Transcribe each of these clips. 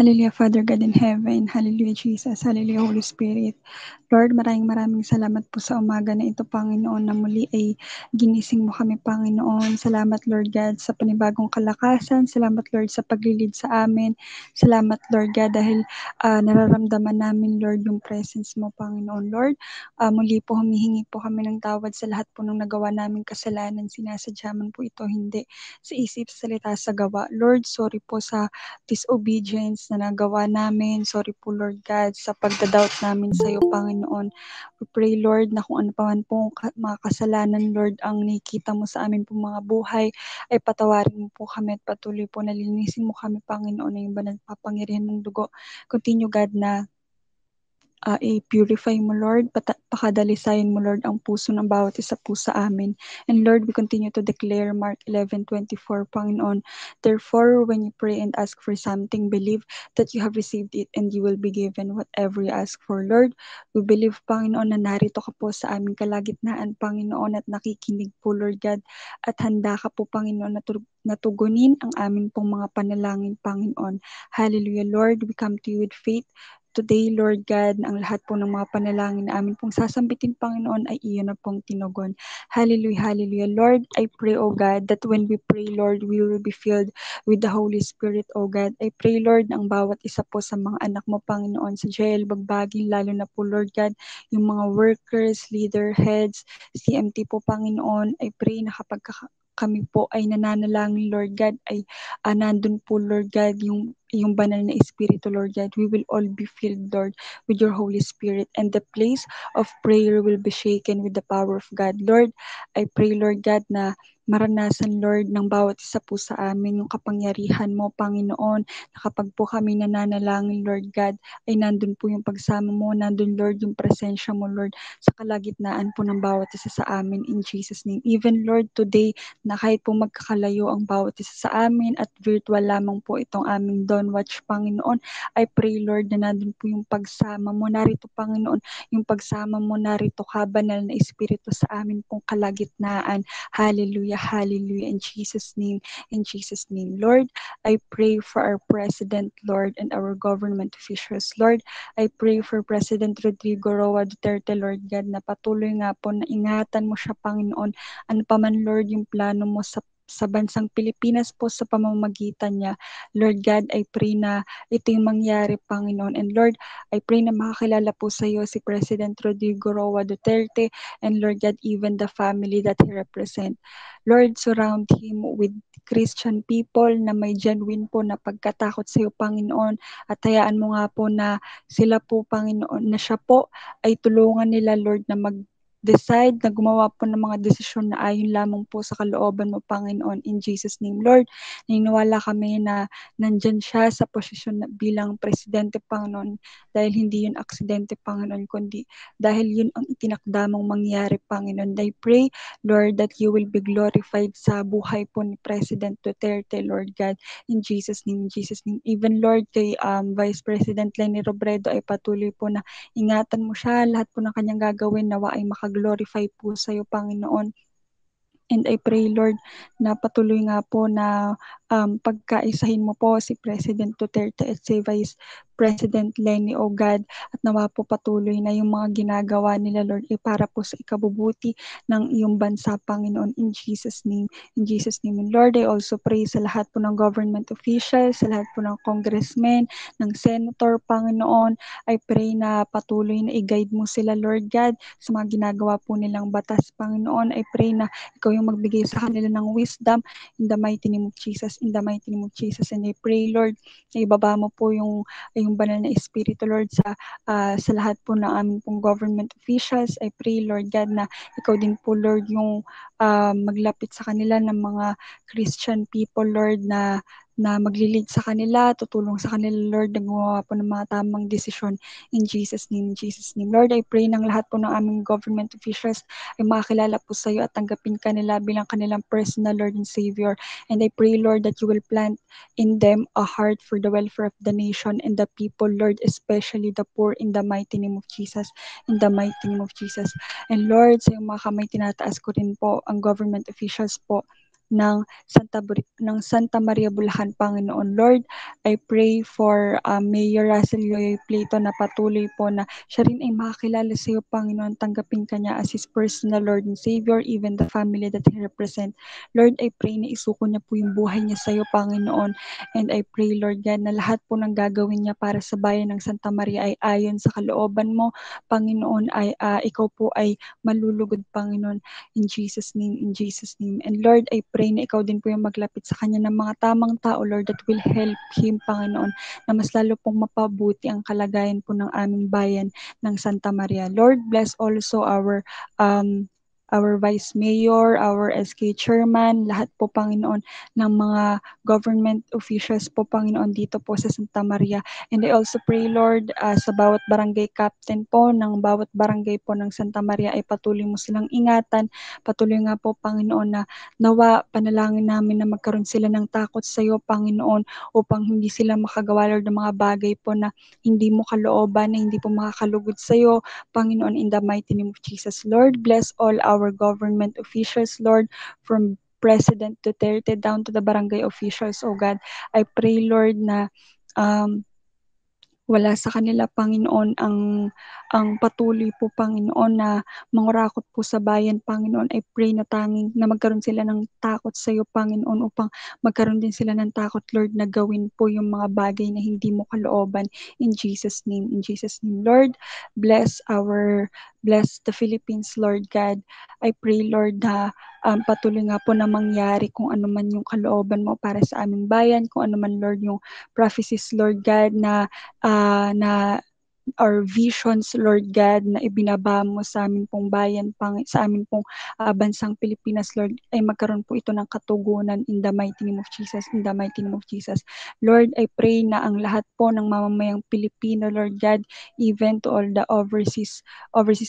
Hallelujah, Father God in heaven. Hallelujah, Jesus. Hallelujah, Holy Spirit. Lord, maraming salamat po sa umaga na ito, Panginoon, na muli ay ginising mo kami, Panginoon. Salamat, Lord God, sa panibagong kalakasan. Salamat, Lord, sa paglilid sa amin. Salamat, Lord God, dahil nararamdaman namin, Lord, yung presence mo, Panginoon. Lord, muli po humihingi po kami ng tawad sa lahat po ng nagawa naming kasalanan. Sinasadya man po ito, hindi sa isip, salita, sa gawa. Lord, sorry po sa disobedience na nagawa namin. Sorry po, Lord God, sa pagdadoubt namin sa iyo, Panginoon. We pray, Lord, na kung ano pa man po mga kasalanan, Lord, ang nakikita mo sa amin po mga buhay, ay patawarin mo po kami at patuloy po na linisin mo kami, Panginoon, na yung banal papangyarihan mong dugo. Continue, God, na i-purify mo, Lord. Pakadalisayin mo, Lord, ang puso ng bawat isa po sa amin. And Lord, we continue to declare Mark 11:24, Panginoon. Therefore, when you pray and ask for something, believe that you have received it and you will be given whatever you ask for. Lord, we believe, Panginoon, na narito ka po sa aming kalagitnaan, Panginoon, at nakikinig po, Lord God. At handa ka po, Panginoon, na tugunin ang aming pong mga panalangin, Panginoon. Hallelujah, Lord. We come to you with faith. Today, Lord God, na ang lahat po ng mga panalangin na amin pong sasambitin, Panginoon, ay iyon na pong tinugon. Hallelujah, hallelujah. Lord, I pray, O God, that when we pray, Lord, we will be filled with the Holy Spirit, O God. I pray, Lord, na ang bawat isa po sa mga anak mo, Panginoon, sa jail, bagbagin, lalo na po, Lord God, yung mga workers, leader, heads, CMT po, Panginoon, I pray na kapag kami po ay nananalangin, Lord God, ay nandun po, Lord God, yung banal na Espiritu, Lord God. We will all be filled, Lord, with your Holy Spirit. And the place of prayer will be shaken with the power of God. Lord, I pray, Lord God, na maranasan, Lord, ng bawat isa po sa amin yung kapangyarihan mo, Panginoon, na kapag po kami nananalangin, Lord God, ay nandun po yung pagsama mo, nandun, Lord, yung presensya mo, Lord, sa kalagitnaan po ng bawat isa sa amin, in Jesus' name. Even, Lord, today, na kahit po magkakalayo ang bawat isa sa amin at virtual lamang po itong aming Dawn Watch, Panginoon. I pray, Lord, na nandun po yung pagsama mo. Narito, Panginoon, yung pagsama mo. Narito ka, banal na Espiritu sa amin pong kalagitnaan. Hallelujah, hallelujah. In Jesus' name. Lord, I pray for our President, Lord, and our government officials. Lord, I pray for President Rodrigo Roa Duterte, Lord God, na patuloy nga po na ingatan mo siya, Panginoon. Ano pa man, Lord, yung plano mo sa bansang Pilipinas po sa pamamagitan niya. Lord God, I pray na ito yung mangyari, Panginoon. And Lord, I pray na makakilala po sa iyo si President Rodrigo Roa Duterte and Lord God, even the family that he represent. Lord, surround him with Christian people na may genuine po na pagkatakot sa iyo, Panginoon. At hayaan mo nga po na sila po, Panginoon, na siya po ay tulungan nila, Lord, na decide na gumawa po ng mga desisyon na ayon lamang po sa kalooban mo, Panginoon, in Jesus' name. Lord, naniniwala kami na nandyan siya sa posisyon bilang presidente, Panginoon, dahil hindi yun aksidente, Panginoon, kundi dahil yun ang itinakda mong mangyari, Panginoon. I pray, Lord, that you will be glorified sa buhay po ni President Duterte, Lord God, in Jesus' name, in Jesus' name. Even, Lord, kay Vice President Leni Robredo ay patuloy po na ingatan mo siya, lahat po ng kanyang gagawin, nawa ay makaglorify po sa iyo, Panginoon. And I pray, Lord, na patuloy nga po na pagkaisahin mo po si President Duterte at si Vice President Leni, O God, at nawa po patuloy na yung mga ginagawa nila, Lord, ay para po sa ikabubuti ng iyong bansa, Panginoon, in Jesus' name. In Jesus' name. And Lord, I also pray sa lahat po ng government officials, sa lahat po ng congressmen, ng senator, Panginoon. I pray na patuloy na i-guide mo sila, Lord God, sa mga ginagawa po nilang batas, Panginoon. I pray na ikaw yung magbigay sa kanila ng wisdom in the mighty name of Jesus, in the mighty name of Jesus. And I pray, Lord, na ibaba mo po yung banal na Espiritu, Lord, sa lahat po ng aming pong government officials. I pray, Lord God, na ikaw din po, Lord, yung maglapit sa kanila ng mga Christian people, Lord, na maglilid sa kanila, tutulong sa kanila, Lord, na gumawa po ng mga tamang desisyon in Jesus' name, in Jesus' name. Lord, I pray ng lahat po ng aming government officials ay makakilala po sa iyo at tanggapin kanila bilang kanilang personal Lord and Savior. And I pray, Lord, that you will plant in them a heart for the welfare of the nation and the people, Lord, especially the poor, in the mighty name of Jesus, in the mighty name of Jesus. And Lord, sa iyong mga kamay, tinataas ko rin po ang government officials po ng Santa Maria Bulacan, Panginoon. Lord, I pray for Mayor Russell Yoyoy Plato na patuloy po na siya rin ay makakilala sa iyo, Panginoon. Tanggapin ka niya as his personal Lord and Savior, even the family that he represent. Lord, I pray na isuko niya po yung buhay niya sa iyo, Panginoon. And I pray, Lord God, na lahat po ng gagawin niya para sa bayan ng Santa Maria ay ayon sa kalooban mo, Panginoon, ay ikaw po ay malulugod, Panginoon. In Jesus' name, in Jesus' name. And Lord, I pray na ikaw din po yung maglapit sa kanya ng mga tamang tao, Lord, that will help him, Panginoon, na mas lalo pong mapabuti ang kalagayan po ng aming bayan ng Santa Maria. Lord, bless also our Vice Mayor, our SK Chairman, lahat po, Panginoon, ng mga government officials po, Panginoon, dito po sa Santa Maria. And I also pray, Lord, sa bawat barangay captain po, ng bawat barangay po ng Santa Maria ay patuloy mo silang ingatan. Patuloy nga po, Panginoon, na nawa panalangin namin na magkaroon sila ng takot sa iyo, Panginoon, upang hindi sila makagawa, Lord, ng mga bagay po na hindi mo kalooban, na hindi po makakalugod sa iyo, Panginoon, in the mighty name of Jesus. Lord, bless all our government officials, Lord, from President Duterte down to the barangay officials, oh God. I pray, Lord, na um, wala sa kanila, Panginoon, ang patuloy po, Panginoon, na mangurakot po sa bayan, Panginoon. I pray na tanging na magkaroon sila ng takot sa iyo, Panginoon, upang magkaroon din sila ng takot, Lord, na gawin po yung mga bagay na hindi mo kalooban. In Jesus' name, in Jesus' name. Lord, bless the Philippines, Lord God. I pray, Lord, na patuloy nga po na mangyari kung ano man yung kalooban mo para sa aming bayan, kung ano man, Lord, yung prophecies, Lord God, na or visions, Lord God, na ibinaba mo sa amin pong bayan, sa amin pong bansang Pilipinas, Lord, ay magkaroon po ito ng katugunan in the mighty name of Jesus, in the mighty name of Jesus. Lord, I pray na ang lahat po ng mamamayang Pilipino, Lord God, even to all the overseas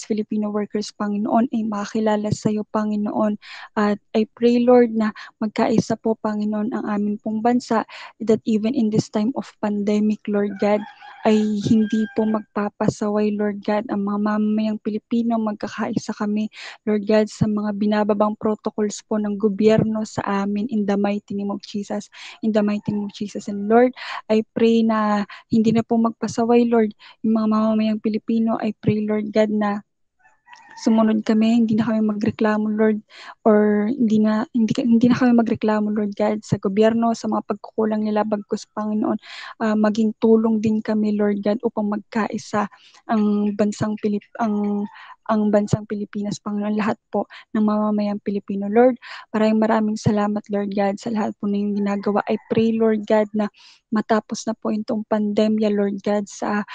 Filipino workers, Panginoon, ay makakilala sa iyo, Panginoon. At I pray, Lord, na magkaisa po, Panginoon, ang amin pong bansa, that even in this time of pandemic, Lord God, ay hindi po magpapasaway, Lord God, ang mga mamamayang Pilipino. Magkakaisa kami, Lord God, sa mga binababang protocols po ng gobyerno sa amin in the mighty name of Jesus. In the mighty name of Jesus. And Lord, I pray na hindi na po magpasaway, Lord, yung mga mamamayang Pilipino. I pray, Lord God, na sumunod kami, hindi na kami magreklamo, Lord, or hindi na kami magreklamo, Lord God, sa gobyerno, sa mga pagkukulang nila, bagkus, Panginoon, maging tulong din kami, Lord God, upang magkaisa ang bansang Pilipinas, Panginoon, lahat po ng mamamayang Pilipino. Lord, maraming salamat, Lord God, sa lahat po na yung ginagawa. I pray, Lord God, na matapos na po itong pandemya, Lord God, sa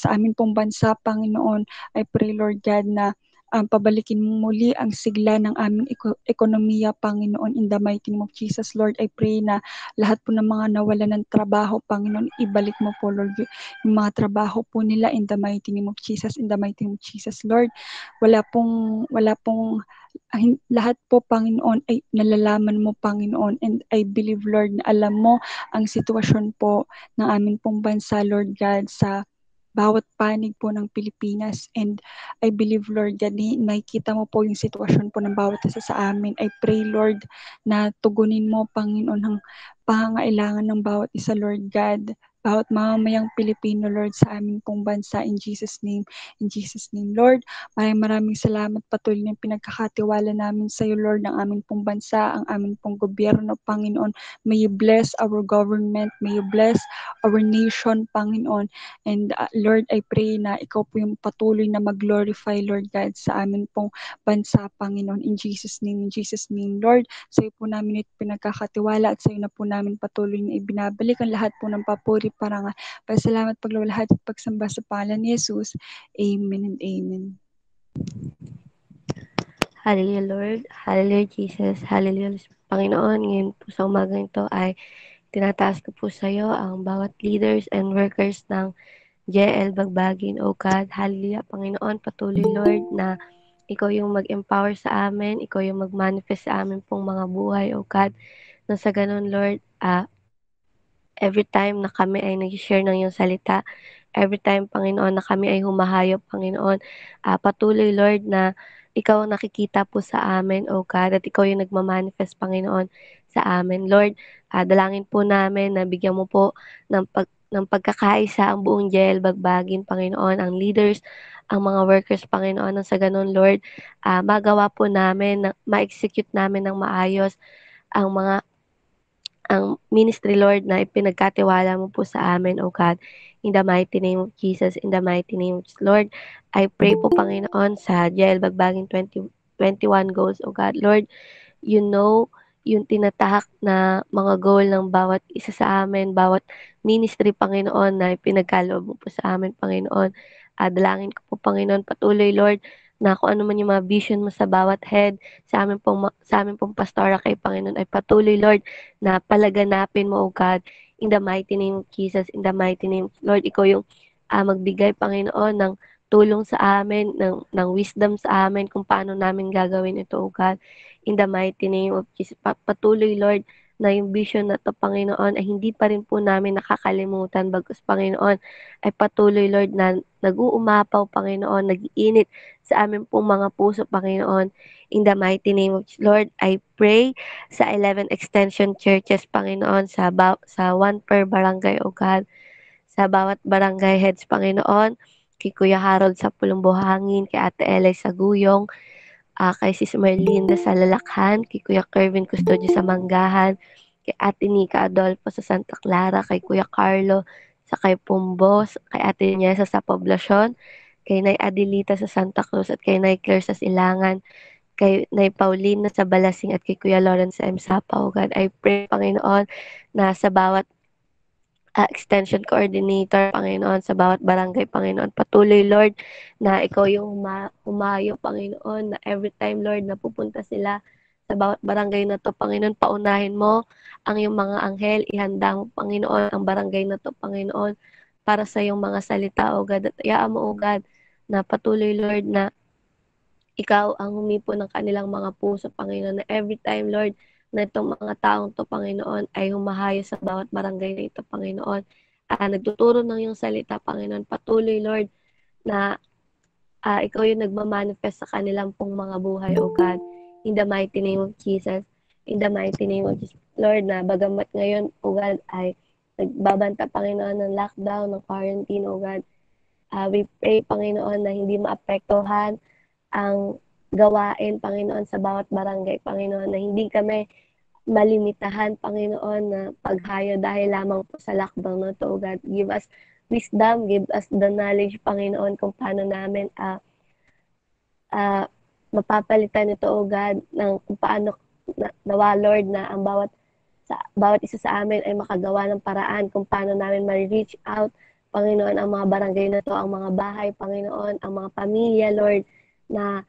amin pong bansa, Panginoon. I pray, Lord God, na pabalikin mo muli ang sigla ng aming ekonomiya, Panginoon, in the mighty name of Jesus. Lord, I pray na lahat po ng mga nawalan ng trabaho, Panginoon, ibalik mo po, Lord, yung mga trabaho po nila in the mighty name of Jesus, in the mighty name of Jesus. Lord, wala pong lahat po, Panginoon, ay nalalaman mo, Panginoon, and I believe, Lord, na alam mo ang sitwasyon po ng amin pong bansa, Lord God, sa bawat panig po ng Pilipinas. And I believe, Lord God, nakikita mo po yung sitwasyon po ng bawat isa sa amin. I pray, Lord, na tugunin mo, Panginoon, ang pangangailangan ng bawat isa, Lord God, bawat mamamayang Pilipino, Lord, sa aming pong bansa, in Jesus' name. In Jesus' name, Lord, maraming salamat, patuloy ng pinagkakatiwala namin sa iyo, Lord, ng aming pong bansa, ang aming pong gobyerno, Panginoon. May you bless our government, may you bless our nation, Panginoon. And Lord, I pray na ikaw po yung patuloy na mag-glorify, Lord God, sa amin pong bansa, Panginoon. In Jesus' name, Lord, sa iyo po namin ito pinagkakatiwala at sa iyo na po namin patuloy na ibinabalik ang lahat po ng papuri, parangal, pasalamat, paglawalhati at pagsamba sa pangalan ni Jesus. Amen and amen. Hallelujah, Lord. Hallelujah, Jesus. Hallelujah, Panginoon. Ngayon po sa umagang ito ay tinataas ko po sa iyo ang bawat leaders and workers ng JL Bagbagin, O God. Hallelujah, Panginoon. Patuloy, Lord, na ikaw yung mag-empower sa amin, ikaw yung mag-manifest sa amin pong mga buhay, O God. Na sa ganun, Lord, every time na kami ay nag-share ng iyong salita, every time, Panginoon, na kami ay humahayop, Panginoon, patuloy, Lord, na ikaw ang nakikita po sa amin, O God, at ikaw yung nagma-manifest, Panginoon, sa amin. Lord, dalangin po namin na bigyan mo po ng pagkakaisa ang buong JL Bagbagin, Panginoon, ang leaders, ang mga workers, Panginoon, nang sa ganun, Lord, magawa po namin, ma-execute namin ng maayos ang mga ang ministry, Lord, na ipinagkatiwala mo po sa amin, O God. In the mighty name of Jesus, in the mighty name of Jesus, Lord, I pray po, Panginoon, sa JL Bagbagin 2021 goals, O God. Lord, you know yung tinatahak na mga goal ng bawat isa sa amin, bawat ministry, Panginoon, na pinagkaloob mo po sa amin, Panginoon. Dalangin ko po, Panginoon, patuloy, Lord, na kung ano man yung mga vision mo sa bawat head, sa amin pong pastora kay Panginoon, ay patuloy, Lord, na palaganapin mo, O God, in the mighty name of Jesus, in the mighty name of Lord, ikaw yung magbigay, Panginoon, ng tulong sa amin, ng wisdom sa amin kung paano namin gagawin ito, O God. In the mighty name of Jesus. Patuloy, Lord, na yung vision na to, Panginoon, ay hindi pa rin po namin nakakalimutan. Bagkus, Panginoon, ay patuloy, Lord, na nag-uumapaw, Panginoon, nag-iinit sa amin pong mga puso, Panginoon. In the mighty name of Jesus, Lord, I pray sa 11 extension churches, Panginoon, sa one per barangay, O God, sa bawat barangay heads, Panginoon, kay Kuya Harold sa Pulong Buhangin, kay Ate Elay sa Guyong, kay Sis Merlinda sa Lalakhan, kay Kuya Kervin Custodio sa Manggahan, kay Ate Nika Adolfo sa Santa Clara, kay Kuya Carlo sa kay Pumbos, kay Ate Niesa sa Poblasyon, kay Nay Adelita sa Santa Cruz at kay Nay Claire sa Silangan, kay Nay Paulina sa Balasing at kay Kuya Lawrence sa M. Sapaw. God, I pray, Panginoon, na sa bawat extension coordinator, Panginoon, sa bawat barangay, Panginoon. Patuloy, Lord, na ikaw yung humayo, Panginoon, na every time, Lord, na pupunta sila sa bawat barangay na to, Panginoon, paunahin mo ang iyong mga anghel, ihanda mo, Panginoon, ang barangay na to, Panginoon, para sa iyong mga salita, O God. At hayaan mo, O God, na patuloy, Lord, na ikaw ang humipo ng kanilang mga puso, Panginoon, na every time, Lord, na itong mga taong to, Panginoon, ay humahayo sa bawat barangay na ito, Panginoon. Nagtuturo ng iyong salita, Panginoon. Patuloy, Lord, na ikaw yung nagmamanifest sa kanilang pong mga buhay, O God. In the mighty name of Jesus. In the mighty name of Jesus. Lord, na bagamat ngayon, O God, ay nagbabanta, Panginoon, ng lockdown, ng quarantine, O God. We pray, Panginoon, na hindi maapektuhan ang gawain, Panginoon, sa bawat barangay, Panginoon, na hindi kami malimitahan, Panginoon, na paghayo dahil lamang po sa lockdown na to, God. Give us wisdom, give us the knowledge, Panginoon, kung paano namin uh, mapapalitan ito, O God, ng kung paano nawa, Lord, na ang bawat isa sa amin ay makagawa ng paraan kung paano namin ma-reach out, Panginoon, ang mga barangay na to, ang mga bahay, Panginoon, ang mga pamilya, Lord, na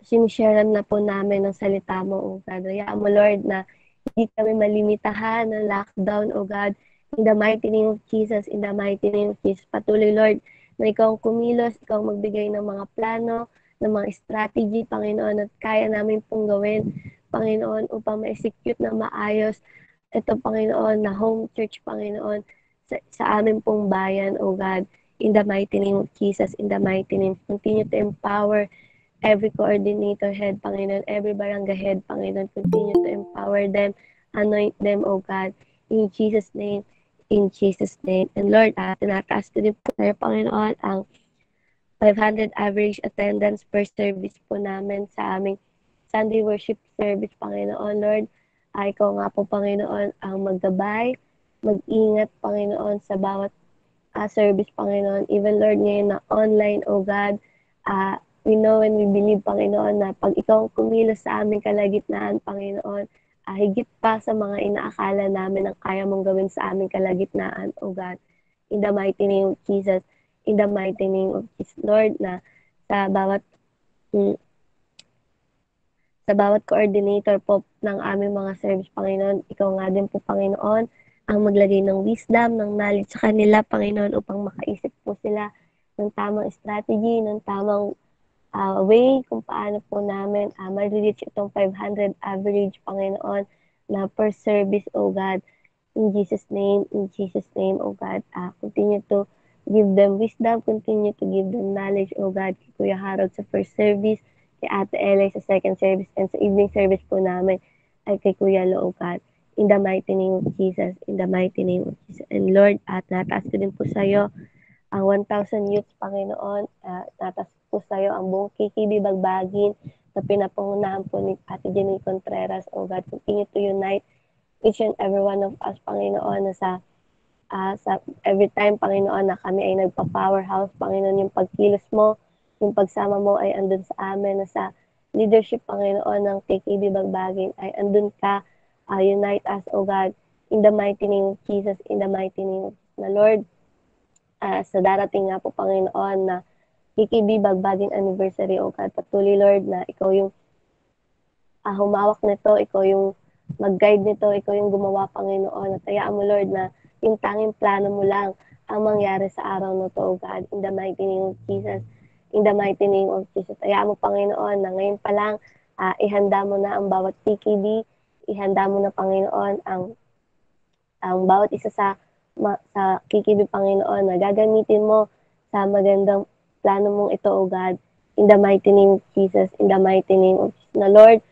sinisharean na po namin ng salita mo, O God. Hayaan mo, Lord, na hindi kami malimitahan ng lockdown, O God. In the mighty name of Jesus, in the mighty name of Jesus. Patuloy, Lord, na ikaw ang kumilos, ikaw ang magbigay ng mga plano, ng mga strategy, Panginoon, at kaya namin pong gawin, Panginoon, upang ma-execute na maayos ito, Panginoon, na home church, Panginoon, sa amin pong bayan, O God. In the mighty name of Jesus, in the mighty name, continue to empower every coordinator head, Panginoon, every barangay head, Panginoon, continue to empower them, anoint them, O God, in Jesus' name, in Jesus' name. And Lord, tinataas ko din po tayo, Panginoon, ang 500 average attendance per service po namin sa aming Sunday worship service, Panginoon, Lord. Ikaw nga po, Panginoon, ang maggabay, mag-ingat, Panginoon, sa bawat service, Panginoon. Even, Lord, ngayon na online, O God, we know and we believe, Panginoon, na pag ikaw ang kumilos sa aming kalagitnaan, Panginoon, higit pa sa mga inaakala namin ang kaya mong gawin sa aming kalagitnaan, O God. In the mighty name of Jesus, in the mighty name of Jesus, Lord, na sa bawat mm, sa bawat coordinator po ng aming mga service, Panginoon, ikaw nga din po, Panginoon, ang maglagay ng wisdom, ng knowledge sa kanila, Panginoon, upang makaisip po sila ng tamang strategy, ng tamang way kung paano po namin ma-reach itong 500 average, Panginoon, na per service, O God. In Jesus' name, O God, continue to give them wisdom, continue to give them knowledge, O God, kay Kuya Harold sa first service, kay Ate Elay sa second service and sa evening service po namin ay kay Kuya Lo, oh God. In the mighty name of Jesus, in the mighty name of Jesus. And Lord, at nataas ko din po sa iyo ang 1,000 youths, Panginoon. Nataas po sa iyo ang buong KKB Bagbagin na pinapangunahan po ni Ate Jenny Contreras. Oh God, continue to unite each and every one of us, Panginoon, na sa every time, Panginoon, na kami ay nagpa-powerhouse, Panginoon, yung pagkilos mo, yung pagsama mo ay andun sa amin, na sa leadership, Panginoon, ng KKB Bagbagin ay andun ka, unite us, O God, in the mighty name of Jesus, in the mighty name of na Lord, sa darating nga po, Panginoon, na KKB Bagbagin anniversary, O God, patuloy, Lord, na ikaw yung humawak nito, ikaw yung mag-guide nito, ikaw yung gumawa, Panginoon. At hayaan mo, Lord, na yung tanging plano mo lang ang mangyari sa araw na to, oh God, in the mighty name of Jesus. In the mighty name of Jesus. Hayaan mo, Panginoon, na ngayon pa lang, ihanda mo na ang bawat PKB, ihanda mo na, Panginoon, ang bawat isa sa KKB, Panginoon, na gagamitin mo sa magandang plano mong ito, O God, in the mighty name of Jesus, in the mighty name of Jesus. Na Lord,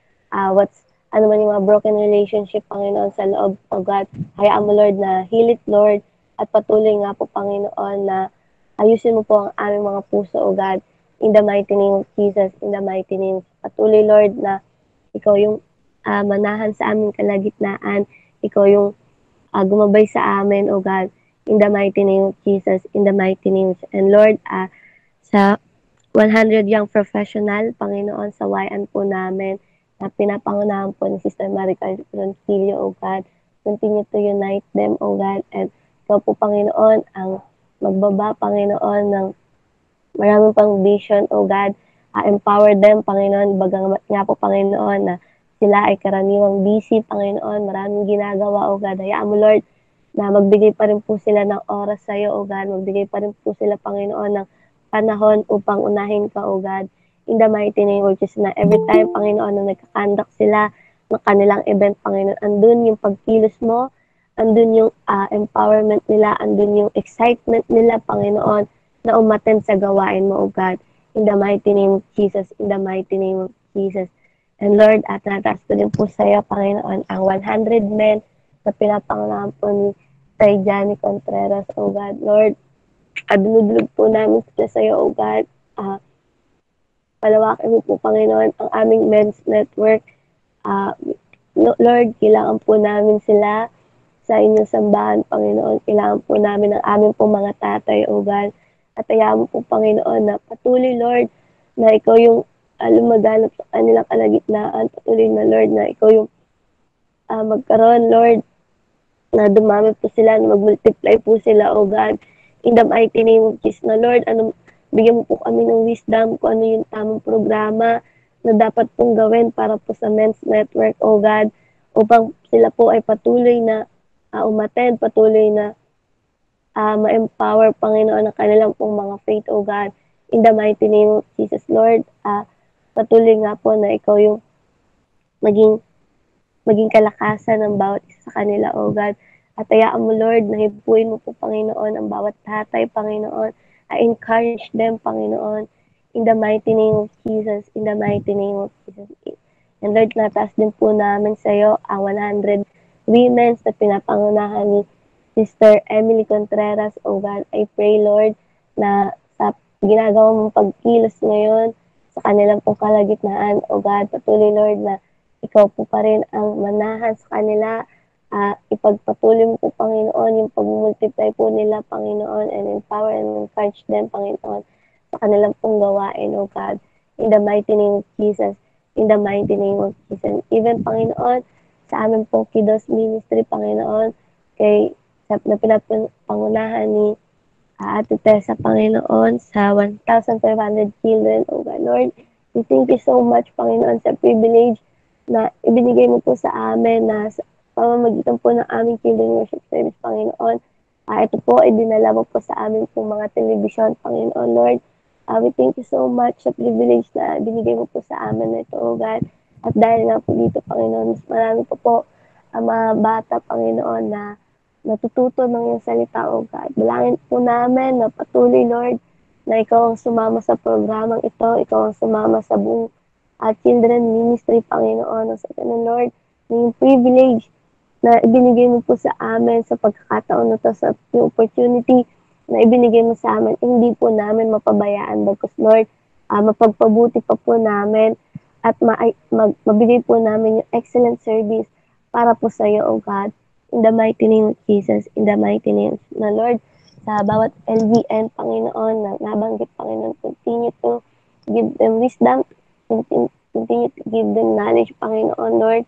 ano man yung mga broken relationship, Panginoon, sa loob, O God, hayaan mo, Lord, na heal it, Lord, at patuloy nga po, Panginoon, na ayusin mo po ang aming mga puso, O God, in the mighty name of Jesus, in the mighty name of Jesus. Patuloy, Lord, na ikaw yung manahan sa aming kalagitnaan, ikaw yung gumabay sa amin, O God, in the mighty name of Jesus, in the mighty name of Jesus. And Lord, sa 100 young professional, Panginoon, sa YN po namin, na pinapangunahan po ni Sister Maricar Roncillo, O God, continue to unite them, O God, and ikaw po, Panginoon, ang magbaba, Panginoon, ng maraming pang vision, O God, empower them, Panginoon, bagang nga po, Panginoon, na sila ay karaniwang busy, Panginoon, maraming ginagawa, O God. Hayaan mo, Lord, na magbigay pa rin po sila ng oras sa iyo, O God. Magbigay pa rin po sila, Panginoon, ng panahon upang unahin ka, O God. In the mighty name of Jesus, na every time, Panginoon, na nagkakandak sila ng kanilang event, Panginoon, andun yung pagkilos mo, andun yung empowerment nila, andun yung excitement nila, Panginoon, na umattend sa gawain mo, O God. In the mighty name of Jesus, in the mighty name of Jesus. And Lord, at nataas ko din po sa iyo, Panginoon, ang 100 men na pinapangunahan po ni Tay Johnny Contreras, O God. Lord, dinudulog po namin sila sa iyo, O God. Palawakin mo po, Panginoon, ang aming men's network. Lord, kailangan po namin sila sa inyong sambahan, Panginoon. Kailangan po namin ang aming po mga tatay, O God. At hayaan mo po, Panginoon, na patuloy, Lord, na ikaw yung lumaganap sa kanilang kalagitnaan. Patuloy na, Lord, na ikaw yung magkaroon, Lord, na dumami po sila, na mag-multiply po sila, O God. In the mighty name of Jesus, na Lord, bigyan mo po kami ng wisdom kung ano yung tamang programa na dapat pong gawin para po sa men's network, O God, upang sila po ay patuloy na umattend, patuloy na ma-empower, Panginoon, ang kanilang pong mga faith, O God. In the mighty name of Jesus, Lord, patuloy nga po na ikaw yung maging kalakasan ng bawat isa sa kanila, O God. At hayaan mo, Lord, na hibuin mo po, Panginoon, ang bawat tatay, Panginoon. Encourage them, Panginoon, in the mighty name of Jesus, in the mighty name of Jesus. And Lord, nataas din po namin sa iyo ang 100 women na pinapangunahan ni Sister Emily Contreras, O God. I pray, Lord, na sa ginagawa mong pagkilos ngayon sa kanilang pong kalagitnaan, O God, patuloy, Lord, na ikaw po pa rin ang manahan sa kanila. Ipagpatuloy mo po, Panginoon, yung pag-multiply po nila, Panginoon, and empower and encourage them, Panginoon, sa kanilang pong gawain, O God. In the mighty name of Jesus, in the mighty name of Jesus. Even, Panginoon, sa amin pong Kiddos Ministry, Panginoon, na pinapangunahan ni Ate Tessa, Panginoon, sa 1,500 children, O God, Lord, we thank you so much, Panginoon, sa privilege na ibinigay mo po sa amin na sa pamamagitan po ng aming children worship service, Panginoon. Ito po ay dinala mo po sa amin po mga television, Panginoon, Lord. We thank you so much sa privilege na binigay mo po sa amin na ito, O God. At dahil nga po dito, Panginoon, mas marami po ang mga bata, Panginoon, na natututo ng iyong salita, O God. Dalangin po namin na patuloy, Lord, na ikaw ang sumama sa programang ito, ikaw ang sumama sa buong children ministry, Panginoon. Sa ganun, Lord, na yung privilege na ibinigay mo po sa amin sa pagkakataon na to, sa opportunity na ibinigay mo sa amin, hindi po namin mapabayaan. Because Lord, mapagpabuti pa po namin at mabigay po namin yung excellent service para po sa iyo, O God. In the mighty name of Jesus, in the mighty name na Lord, sa bawat LVN, Panginoon, na nabanggit, Panginoon, continue to give them wisdom, continue to give them knowledge, Panginoon, Lord,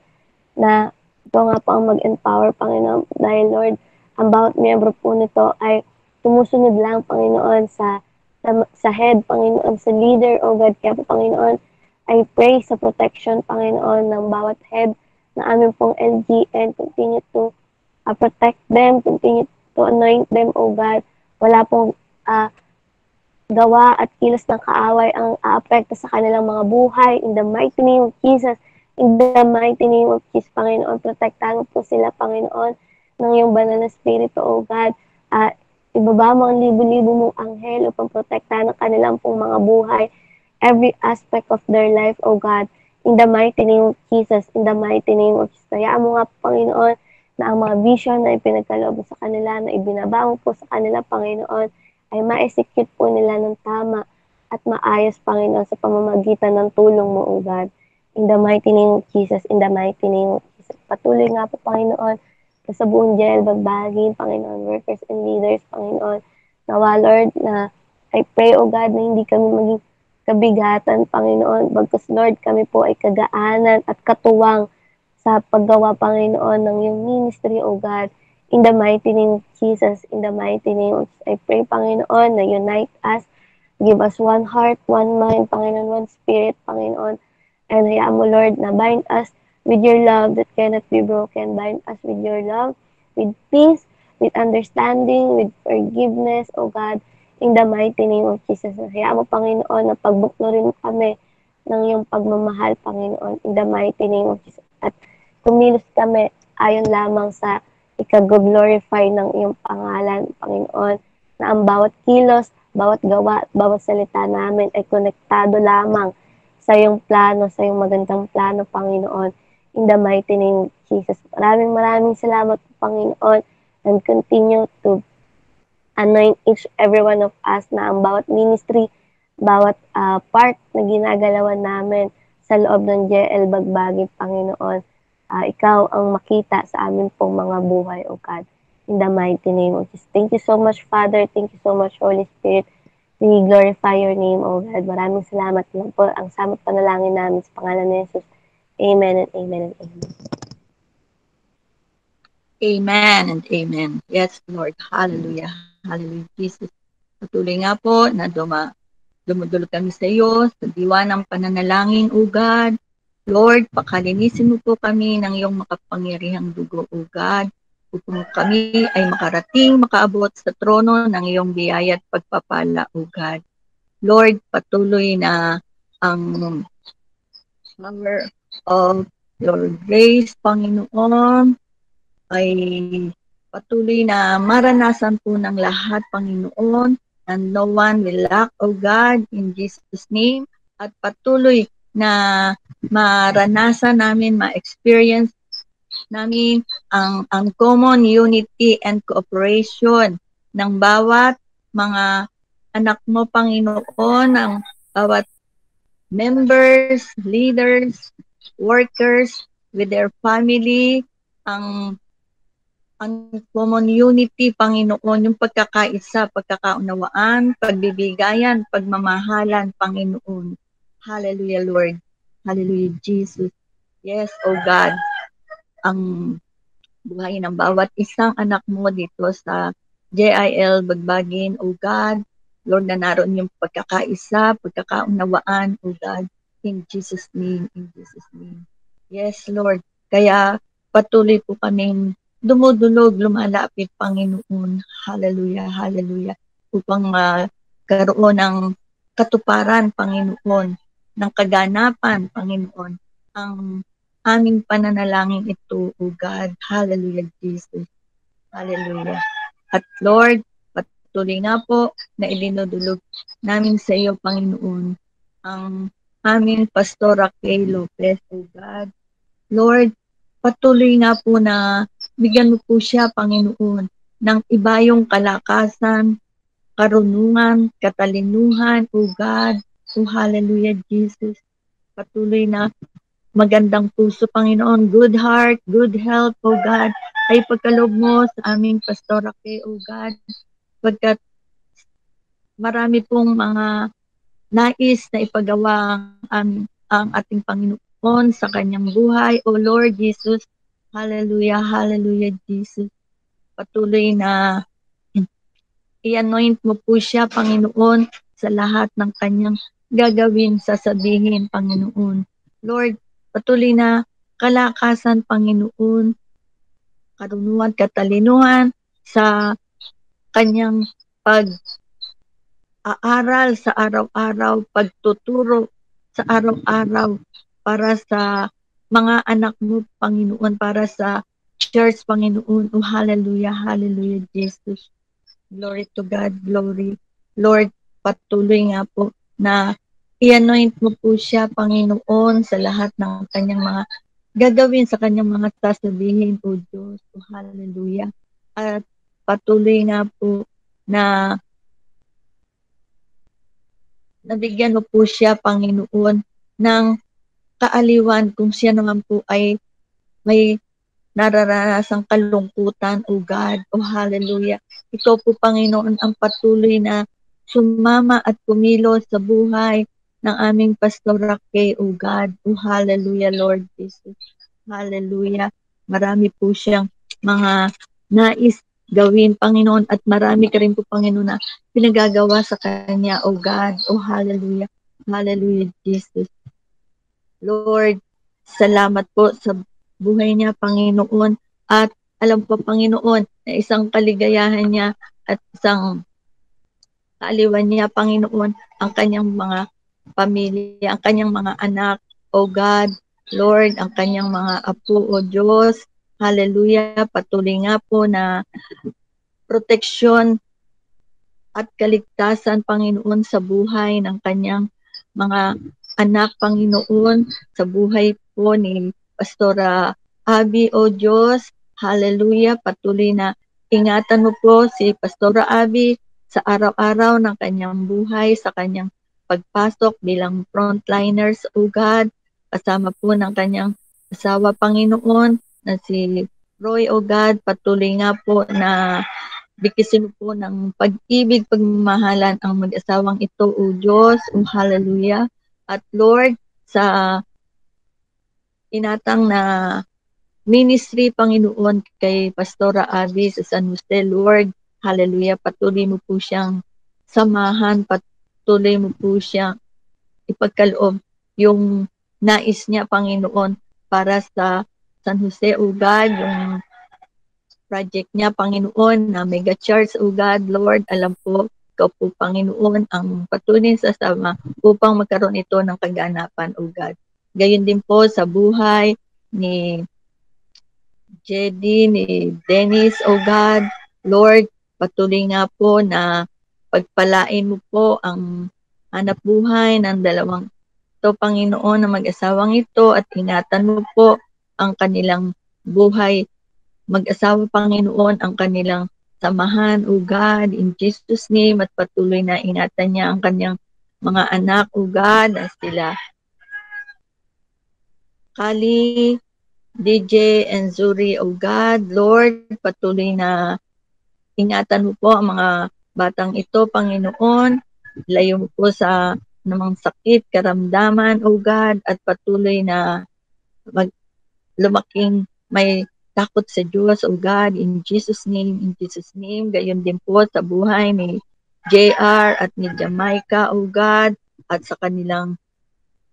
na ito nga po ang mag-empower, Panginoon, dahil Lord, ang bawat miyembro po nito ay tumusunod lang, Panginoon, sa head, Panginoon, sa leader, O God. Kaya po, Panginoon, I pray sa protection, Panginoon, ng bawat head na aming pong LGN. Continue to protect them, continue to anoint them, O God. Wala pong gawa at kilos ng kaaway ang aapekto sa kanilang mga buhay. In the mighty name of Jesus, in the mighty name of Jesus, Panginoon, protektahan po sila, Panginoon, ng iyong banal na spirito, O God. Ibaba mo ang libo-libo mong anghel upang protektahan ang kanilang pong mga buhay, every aspect of their life, O God. In the mighty name of Jesus, in the mighty name of Jesus. Kaya mo nga, Panginoon, na ang mga vision na ipinagkaloob sa kanila, na ibinaba mo po sa kanila, Panginoon, ay ma-execute po nila ng tama at maayos, Panginoon, sa pamamagitan ng tulong mo, O God. In the mighty name of Jesus, in the mighty name of Jesus. Patuloy nga po, Panginoon, sa buong jail, bagbagin, Panginoon, workers and leaders, Panginoon. Nawa, Lord, na I pray, O God, na hindi kami maging kabigatan, Panginoon. Bagkus, Lord, kami po ay kagaanan at katuwang sa paggawa, Panginoon, ng iyong ministry, O God. In the mighty name of Jesus, in the mighty name of Jesus, I pray, Panginoon, na unite us, give us one heart, one mind, Panginoon, one spirit, Panginoon. And hayaan mo, Lord, na bind us with your love that cannot be broken. Bind us with your love, with peace, with understanding, with forgiveness, O God, in the mighty name of Jesus. Hayaan mo, Panginoon, na pagbuklo rin kami ng iyong pagmamahal, Panginoon, in the mighty name of Jesus. At kumilos kami ayon lamang sa ikaglorify ng iyong pangalan, Panginoon, na ang bawat kilos, bawat gawa, at bawat salita namin ay konektado lamang sa iyong plano, sa iyong magandang plano, Panginoon, in the mighty name of Jesus. Maraming salamat, Panginoon, and continue to anoint each every one of us na ang bawat ministry, bawat part na ginagalawan namin sa loob ng JL Bagbagi, Panginoon, ikaw ang makita sa amin pong mga buhay, O God. In the mighty name of Jesus. Thank you so much, Father. Thank you so much, Holy Spirit. We glorify your name, O God. Maraming salamat lang po. Ang samot panalangin namin sa pangalan ni Jesus. Amen and amen and amen. Amen and amen. Yes, Lord. Hallelujah. Hallelujah, Jesus. Patuloy nga po na dumudulog kami sa iyo sa diwa ng pananalangin, O God. Lord, pakalinisin mo po kami ng iyong makapangyarihang dugo, O God, upang kami ay makarating, makaabot sa trono ng iyong biyaya at pagpapala, O God. Lord, patuloy na ang power of your grace, Panginoon, ay patuloy na maranasan po ng lahat, Panginoon, and no one will lack, O God, in Jesus' name. At patuloy na maranasan namin, ma-experience namin ang common unity and cooperation ng bawat mga anak mo, Panginoon, ang bawat members, leaders, workers, with their family, ang common unity, Panginoon, yung pagkakaisa, pagkakaunawaan, pagbibigayan, pagmamahalan, Panginoon. Hallelujah, Lord. Hallelujah, Jesus. Yes, oh God, ang buhay ng bawat isang anak mo dito sa JIL Bagbagin, oh God. Lord, na naroon yung pagkakaisa, pagkakaunawaan, oh God, in Jesus' name, in Jesus' name. Yes, Lord. Kaya patuloy po kaming dumudulog, lumalapit, Panginoon. Hallelujah, hallelujah. Upang karoon ng katuparan, Panginoon, ng kaganapan, Panginoon, ang aming pananalangin ito, O God. Hallelujah, Jesus. Hallelujah. At Lord, patuloy nga po na ilinudulog namin sa iyo, Panginoon, ang aming Pastora Kay Lopez, O God. Lord, patuloy nga po na bigyan mo po siya, Panginoon, ng ibayong kalakasan, karunungan, katalinuhan, O God. O hallelujah, Jesus. Patuloy na magandang puso, Panginoon, good heart, good health, O God, ay pagkaloob mo sa aming Pastora Kay, O God, pagkat marami pong mga nais na ipagawa ang ating Panginoon sa kanyang buhay. O Lord Jesus, hallelujah, hallelujah, Jesus. Patuloy na i-anoint mo po siya, Panginoon, sa lahat ng kanyang gagawin, sasabihin, Panginoon. Lord, patuloy na kalakasan, Panginoon, karunungan, katalinuhan sa kanyang pag-aaral sa araw-araw, pagtuturo sa araw-araw para sa mga anak mo, Panginoon, para sa church, Panginoon. Oh, hallelujah, hallelujah, Jesus. Glory to God, glory. Lord, patuloy nga po na i-anoint mo po siya, Panginoon, sa lahat ng kanyang mga gagawin, sa kanyang mga sasabihin, O Diyos. O hallelujah. At patuloy nga po na nabigyan mo po siya, Panginoon, ng kaaliwan kung siya naman po ay may nararanasang kalungkutan, O God, O hallelujah. Ikaw po, Panginoon, ang patuloy na sumama at kumilos sa buhay ng aming Pastora Kay, O God, O hallelujah, Lord Jesus. Hallelujah. Marami po siyang mga nais gawin, Panginoon, at marami ka rin po, Panginoon, na pinagagawa sa kanya, O God, O hallelujah. Hallelujah, Jesus. Lord, salamat po sa buhay niya, Panginoon. At alam po, Panginoon, na isang kaligayahan niya at isang kaaliwan niya, Panginoon, ang kanyang mga pamilya, ang kanyang mga anak, O God, Lord, ang kanyang mga apo, O Diyos. Hallelujah. Patuloy nga po na proteksyon at kaligtasan, Panginoon, sa buhay ng kanyang mga anak, Panginoon, sa buhay po ni Pastora Abby, O Diyos. Hallelujah. Patuloy na ingatan mo po si Pastora Abby sa araw-araw ng kanyang buhay, sa kanyang pagpasok bilang frontliners, O God. Kasama po ng kanyang asawa, Panginoon, na si Roy, O God. Patuloy nga po na bikisin po ng pag-ibig, pagmamahalan ang mag-asawang ito, O Diyos, O hallelujah. At Lord, sa inatang na ministry, Panginoon, kay Pastora Abby sa San Jose, Lord, hallelujah, patuloy mo po siyang samahan, patuloy mo po siyang ipagkaloob yung nais niya, Panginoon, para sa San Jose, O God, yung project niya, Panginoon, na mega church, O God, Lord, alam po, ikaw po, Panginoon, ang patuloy sa sama upang magkaroon ito ng kaganapan, O God. Gayon din po sa buhay ni Jedy, ni Dennis, O God, Lord, patuloy nga po na pagpalain mo po ang hanap buhay ng dalawang ito, Panginoon, na mag-asawang ito at ingatan mo po ang kanilang buhay mag-asawa, Panginoon, ang kanilang samahan, O God, in Jesus' name, at patuloy na ingatan niya ang kanyang mga anak, O God, na sila Kali, DJ, and Zuri, O God, Lord, patuloy na ingatan mo po ang mga batang ito, Panginoon, layo mo po sa namang sakit, karamdaman, O God, at patuloy na lumaking may takot sa Diyos, O God, in Jesus' name, gayon din po sa buhay ni JR at ni Jamaica, O God, at sa kanilang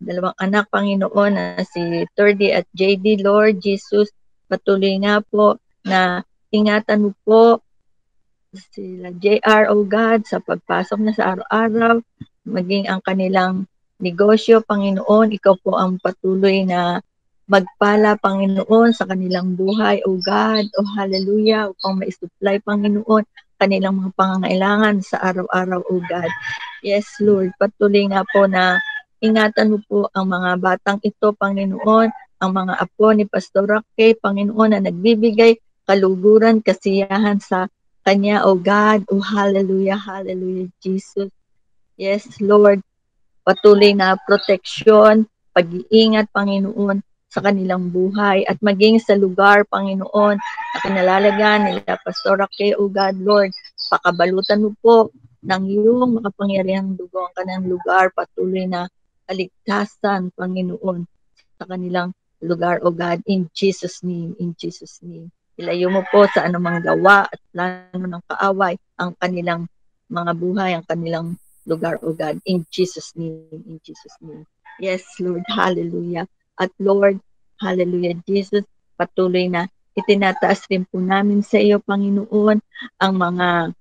dalawang anak, Panginoon, na si Turdy at JD, Lord Jesus, patuloy nga po na ingatan mo po sila JR, O God, sa pagpasok na sa araw-araw, maging ang kanilang negosyo, Panginoon, ikaw po ang patuloy na magpala, Panginoon, sa kanilang buhay, O God, O hallelujah, upang ma-supply, Panginoon, kanilang mga pangangailangan sa araw-araw, O God. Yes, Lord, patuloy nga po na ingatan mo po ang mga batang ito, Panginoon, ang mga apo ni Pastor Roque, Panginoon, na nagbibigay kaluguran, kasiyahan sa kanya, O God. O hallelujah, hallelujah, Jesus. Yes, Lord, patuloy na proteksyon, pag-iingat, Panginoon, sa kanilang buhay at maging sa lugar, Panginoon, na kinalalagan nila, Pastor Roque, O God, Lord, pakabalutan mo po ng iyong makapangyarihang dugo ang kanilang lugar, patuloy na kaligtasan, Panginoon, sa kanilang lugar, O God, in Jesus' name, in Jesus' name. Ilayo mo po sa anumang gawa at plano ng kaaway ang kanilang mga buhay, ang kanilang lugar, O God, in Jesus' name, in Jesus' name. Yes, Lord, hallelujah. At Lord, hallelujah, Jesus, patuloy na itinataas rin po namin sa iyo, Panginoon, ang mga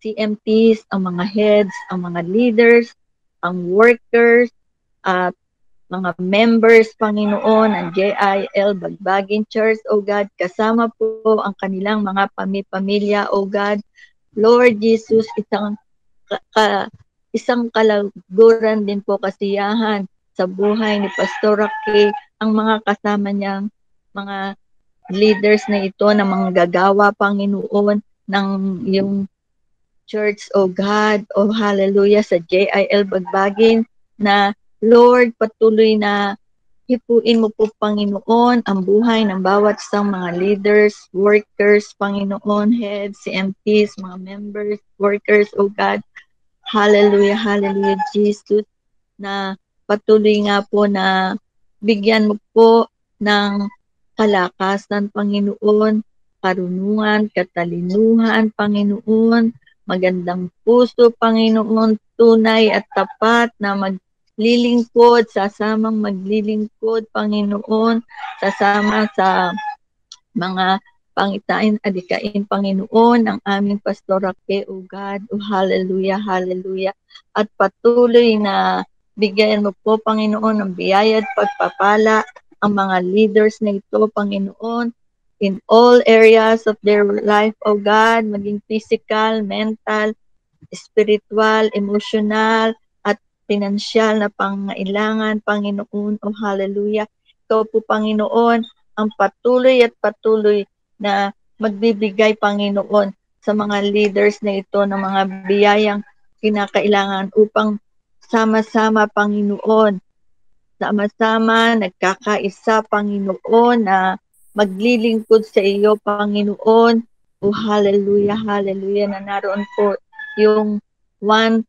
CMTs, ang mga heads, ang mga leaders, ang workers, at mga members, Panginoon, ng JIL Bagbagin Church, O God, kasama po ang kanilang mga pamilya, O God. Lord Jesus, isang kalaguran din po, kasiyahan sa buhay ni Pastor Roque, ang mga kasama niyang mga leaders na ito, na mga gagawa, Panginoon, ng yung church, O God, O hallelujah, sa JIL Bagbagin, na Lord, patuloy na hipuin mo po, Panginoon, ang buhay ng bawat isang mga leaders, workers, Panginoon, heads, CMTs, mga members, workers, O God. Hallelujah, hallelujah, Jesus, na patuloy nga po na bigyan mo po ng kalakasan, Panginoon, karunungan, katalinuhan, Panginoon, magandang puso, Panginoon, tunay at tapat na maglilingkod, sasamang maglilingkod, Panginoon, sasama sa mga pangitain, adikain, Panginoon, ang aming Pastor Roque, O God, O hallelujah, hallelujah, at patuloy na bigyan mo po, Panginoon, ng biyaya at pagpapala ang mga leaders na ito, Panginoon, in all areas of their life, O God, maging physical, mental, spiritual, emotional, at pinansyal na pangailangan, Panginoon, O hallelujah. Ikaw po, Panginoon, ang patuloy na magbibigay, Panginoon, sa mga leaders na ito ng mga biyayang kinakailangan upang sama-sama, Panginoon, sama-sama, nagkakaisa, Panginoon, na maglilingkod sa iyo, Panginoon. O hallelujah, hallelujah, na naroon po yung one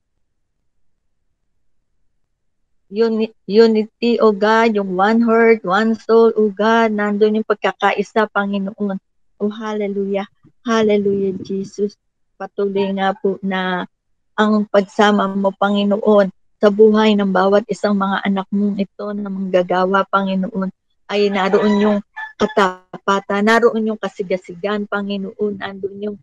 unity, O God, yung one heart, one soul, O God, nandun yung pagkakaisa, Panginoon. O hallelujah, hallelujah, Jesus. Patuloy nga po na ang pagsama mo, Panginoon, sa buhay ng bawat isang mga anak mong ito na manggagawa, Panginoon, ay naroon yung katapatan, naroon yung kasigasigan, Panginoon, nandun yung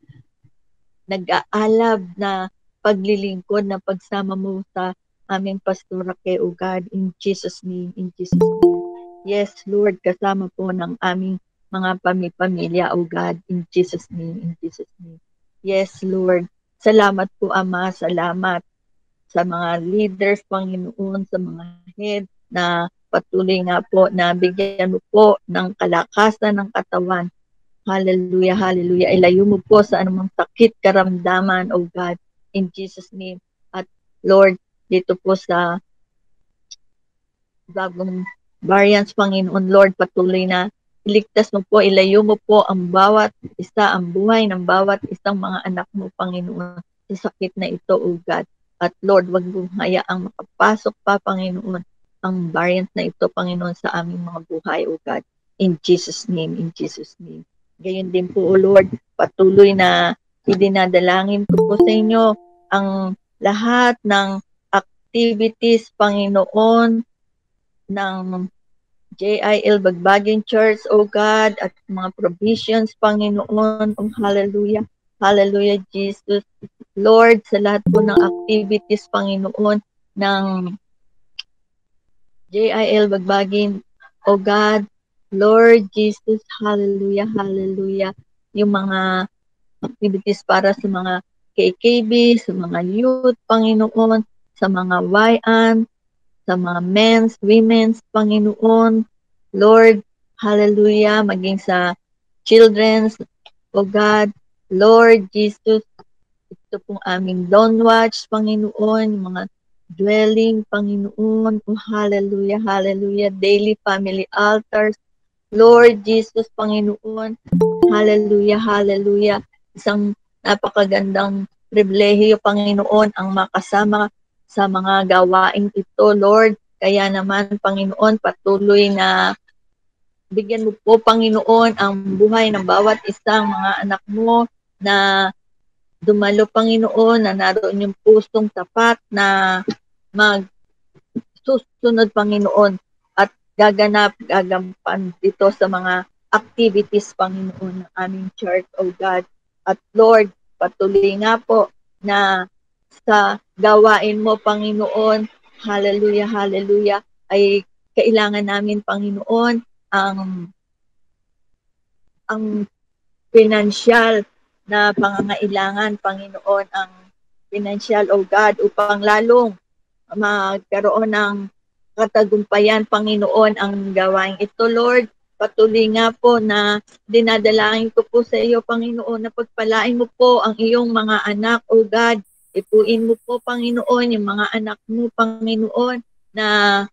nag-aalab na paglilingkod, na pagsama mo sa aming Pastor Roque, O God, in Jesus' name, in Jesus' name. Yes, Lord, kasama po ng aming mga pamilya, O God, in Jesus' name, in Jesus' name. Yes, Lord, salamat po, Ama, salamat sa mga leaders, Panginoon, sa mga head, na patuloy nga po na bigyan mo po ng kalakasan ng katawan. Hallelujah, hallelujah. Ilayo mo po sa anumang sakit, karamdaman, O God, in Jesus' name. At Lord, dito po sa bagong variants, Panginoon, Lord, patuloy na iligtas mo po, ilayo mo po ang bawat isa, ang buhay ng bawat isang mga anak mo, Panginoon, sa sakit na ito, O God. At Lord, wag mo hayaang makapasok pa, Panginoon, ang variant na ito, Panginoon, sa aming mga buhay, O God. In Jesus' name, in Jesus' name. Gayon din po, O Lord, patuloy na idinadalangin ko po sa inyo ang lahat ng activities, Panginoon, ng JIL Bagbagin Church, O God, at mga provisions, Panginoon, O hallelujah, hallelujah, Jesus. Lord, sa lahat po ng activities, Panginoon, ng JIL Bagbagin, O God, Lord Jesus, hallelujah, hallelujah, yung mga activities para sa mga KKB, sa mga youth, Panginoon, sa mga YN, sa mga men's, women's, Panginoon, Lord, hallelujah, maging sa children's, O God, Lord Jesus, ito pong aming Dawn Watch, Panginoon, yung mga dwelling, Panginoon, O hallelujah, hallelujah, daily family altars, Lord Jesus, Panginoon, hallelujah, hallelujah, isang napakagandang pribilehiyo, Panginoon, ang makasama sa mga gawaing ito, Lord. Kaya naman, Panginoon, patuloy na bigyan mo po, Panginoon, ang buhay ng bawat isang mga anak mo na dumalo, Panginoon, na naroon yung pusong tapat na magsusunod, Panginoon, at gagampan dito sa mga activities, Panginoon, ng aming church, O God. At Lord, patuloy nga po na sa gawain mo, Panginoon, hallelujah, hallelujah, ay kailangan namin, Panginoon, ang financial na pangangailangan, Panginoon, ang financial, O God, upang lalong magkaroon ng katagumpayan, Panginoon, ang gawain ito, Lord. Patuloy nga po na dinadalangin ko po sa iyo, Panginoon, na pagpalain mo po ang iyong mga anak, O God. Ipuin mo po, Panginoon, yung mga anak mo, Panginoon, na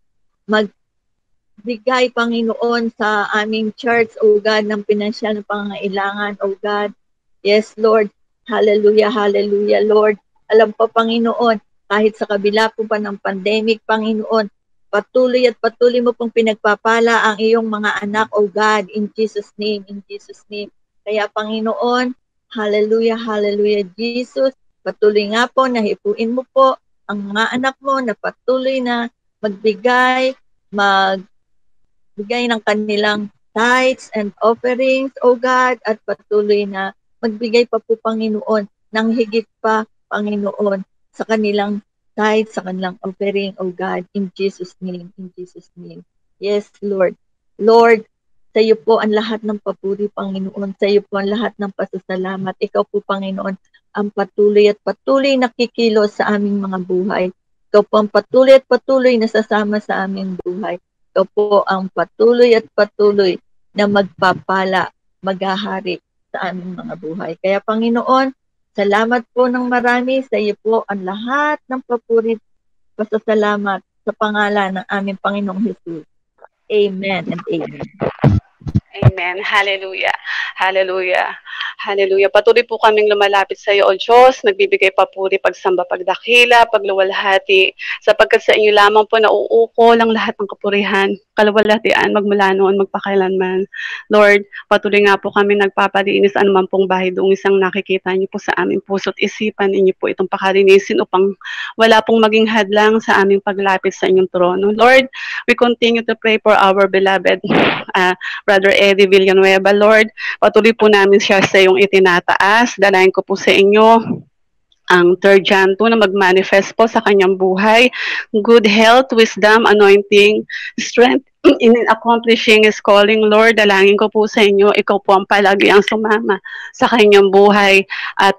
magbigay, Panginoon, sa aming church, O God, ng pinansyal na pangangailangan, O God. Yes, Lord. Hallelujah, hallelujah, Lord. Alam po, Panginoon, kahit sa kabila po pa ng pandemic, Panginoon, patuloy at patuloy mo pong pinagpapala ang iyong mga anak, O God, in Jesus' name, in Jesus' name. Kaya, Panginoon, hallelujah, hallelujah, Jesus, patuloy nga po na hipuin mo po ang mga anak mo na patuloy na magbigay ng kanilang tithes and offerings, O God, at patuloy na magbigay pa po, Panginoon, ng higit pa, Panginoon, sa kanilang tithes, sa kanilang offering, O God, in Jesus' name, in Jesus' name. Yes, Lord. Lord, sa iyo po ang lahat ng papuri, Panginoon. Sa iyo po ang lahat ng pasasalamat. Ikaw po, Panginoon, ang patuloy at patuloy nakikilos sa aming mga buhay. Ikaw po ang patuloy at patuloy na sasama sa aming buhay. Ikaw po ang patuloy at patuloy na magpapala, maghahari sa aming mga buhay. Kaya, Panginoon, salamat po ng marami. Sa iyo po ang lahat ng papuri, pasasalamat sa pangalan ng aming Panginoong Jesus. Amen and amen. Amen. Hallelujah. Hallelujah. Hallelujah. Patuloy po kaming lumalapit sa iyo, O Diyos, nagbibigay papuri, pagsamba, pagdakila, pagluwalhati, sapagkat sa inyo lamang po nauuko lang lahat ng kapurihan, kaluwalhatian, magmula noon, magpakailanman. Lord, patuloy nga po kami nagpapalinis anuman pong bahay doong isang nakikita niyo po sa aming puso't isipan, inyo po itong pakalinisin upang wala pong maging hadlang sa aming paglapit sa inyong trono. Lord, we continue to pray for our beloved Brother Eddie Villanueva, Lord. Patuloy po namin siya sa iyong itinataas. Dalayan ko po sa inyo ang third John 2 na mag-manifest po sa kanyang buhay. Good health, wisdom, anointing, strength in accomplishing his calling, Lord. Dalangin ko po sa inyo, ikaw po ang palagi ang sumama sa kanyang buhay. At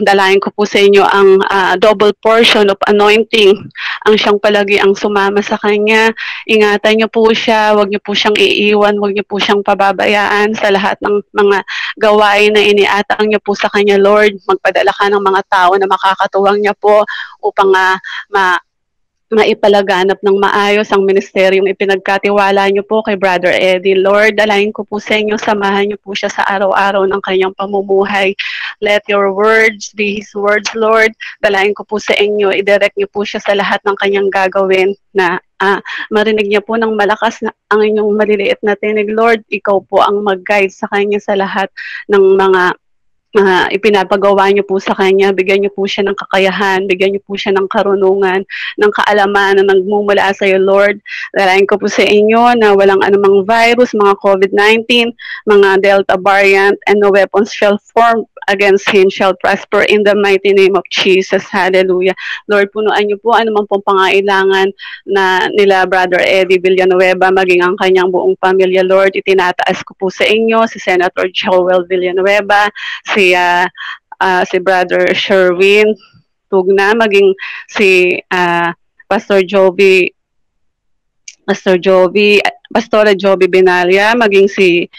dalangin ko po sa inyo ang double portion of anointing, ang siyang palagi ang sumama sa kanya. Ingatan niyo po siya, huwag niyo po siyang iiwan, huwag niyo po siyang pababayaan sa lahat ng mga gawain na iniatang niyo po sa kanya, Lord. Magpadala ka ng mga tao na makakatuwang niya po upang maipalaganap ng maayos ang ministeryong ipinagkatiwala niyo po kay Brother Eddie. Lord, dalayan ko po sa inyo, samahan niyo po siya sa araw-araw ng kanyang pamumuhay. Let your words be his words, Lord. Dalayan ko po sa inyo, i-direct niyo po siya sa lahat ng kanyang gagawin na marinig niya po ng malakas na ang inyong maliliit na tinig, Lord. Ikaw po ang mag-guide sa kanya sa lahat ng mga ipinapagawa niyo po sa kanya. Bigyan niyo po siya ng kakayahan, bigyan niyo po siya ng karunungan, ng kaalaman na nagmumula sa iyo, Lord. Dalayan ko po sa inyo na walang anumang virus, mga COVID-19, mga Delta variant, and no weapons shall form against him shall prosper in the mighty name of Jesus. Hallelujah. Lord, punuan niyo po anumang pong pangailangan na nila Brother Eddie Villanueva, maging ang kanyang buong pamilya, Lord. Itinataas ko po sa inyo si Senator Joel Villanueva, si Brother Sherwin Tugna, maging si Pastor Joby Pastora Joby Benalia, maging si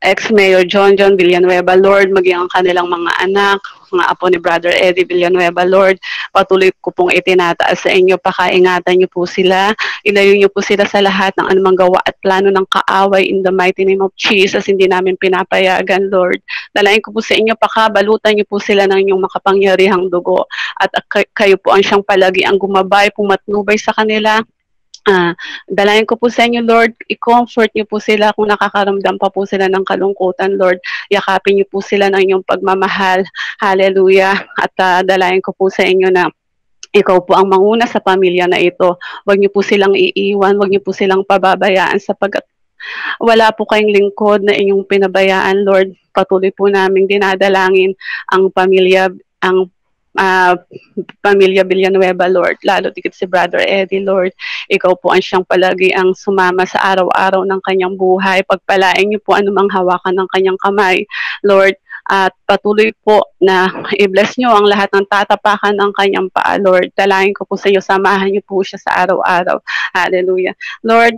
ex-Mayor John Villanueva, Lord, maging ang kanilang mga anak, mga apo ni Brother Eddie Villanueva, Lord, patuloy ko pong itinataas sa inyo, pakaingatan niyo po sila, ilayo niyo po sila sa lahat ng anumang gawa at plano ng kaaway in the mighty name of Jesus, hindi namin pinapayagan, Lord. Dalayan ko po sa inyo, pakabalutan niyo po sila ng inyong makapangyarihang dugo at kayo po ang siyang palagi ang gumabay, pumatnubay sa kanila. Dalayan ko po sa inyo, Lord, i-comfort niyo po sila kung nakakaramdam pa po sila ng kalungkutan, Lord. Yakapin niyo po sila ng inyong pagmamahal. Hallelujah. At dalayan ko po sa inyo na ikaw po ang manguna sa pamilya na ito. Huwag niyo po silang iiwan, huwag niyo po silang pababayaan sapagkat wala po kayong lingkod na inyong pinabayaan, Lord. Patuloy po naming dinadalangin ang pamilya Villanueva, Lord, lalo tigit si Brother Eddie, Lord. Ikaw po ang siyang palagi ang sumama sa araw-araw ng kanyang buhay. Pagpalain niyo po anumang hawakan ng kanyang kamay, Lord. At patuloy po na i-bless niyo ang lahat ng tatapakan ng kanyang paa, Lord. Dalayan ko po sa iyo, samahan niyo po siya sa araw-araw. Hallelujah. Lord,